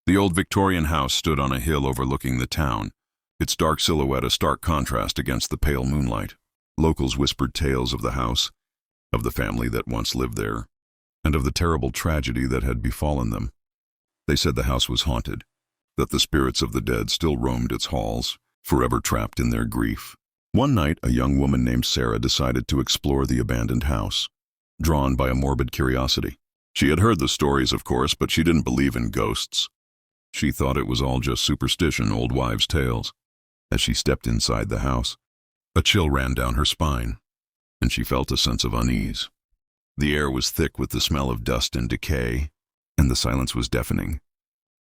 The old Victorian house stood on a hill overlooking the town, its dark silhouette a stark contrast against the pale moonlight. Locals whispered tales of the house, of the family that once lived there, and of the terrible tragedy that had befallen them. They said the house was haunted, that the spirits of the dead still roamed its halls, forever trapped in their grief. One night, a young woman named Sarah decided to explore the abandoned house, drawn by a morbid curiosity. She had heard the stories, of course, but she didn't believe in ghosts. She thought it was all just superstition, old wives' tales. As she stepped inside the house, a chill ran down her spine, and she felt a sense of unease. The air was thick with the smell of dust and decay, and the silence was deafening.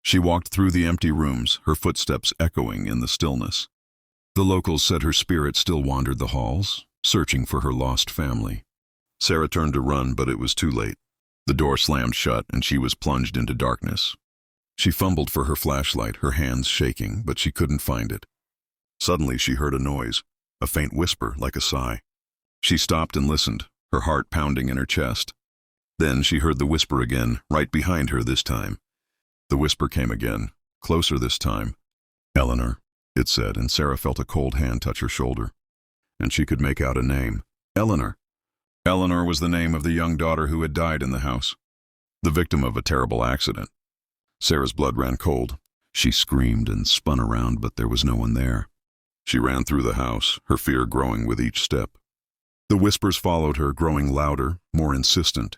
She walked through the empty rooms, her footsteps echoing in the stillness. The locals said her spirit still wandered the halls, searching for her lost family. Sarah turned to run, but it was too late. The door slammed shut, and she was plunged into darkness. She fumbled for her flashlight, her hands shaking, but she couldn't find it. Suddenly she heard a noise, a faint whisper like a sigh. She stopped and listened, her heart pounding in her chest. Then she heard the whisper again, right behind her this time. The whisper came again, closer this time. "Eleanor," it said, and Sarah felt a cold hand touch her shoulder. And she could make out a name. Eleanor. Eleanor was the name of the young daughter who had died in the house, the victim of a terrible accident. Sarah's blood ran cold. She screamed and spun around, but there was no one there. She ran through the house, her fear growing with each step. The whispers followed her, growing louder, more insistent.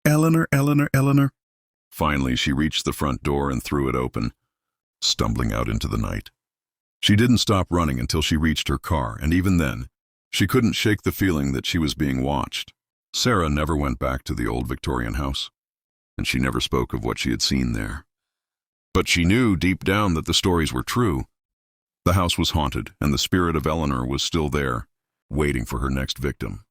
"Eleanor, Eleanor, Eleanor." Finally, she reached the front door and threw it open, stumbling out into the night. She didn't stop running until she reached her car, and even then, she couldn't shake the feeling that she was being watched. Sarah never went back to the old Victorian house, and she never spoke of what she had seen there. But she knew deep down that the stories were true. The house was haunted, and the spirit of Eleanor was still there, waiting for her next victim.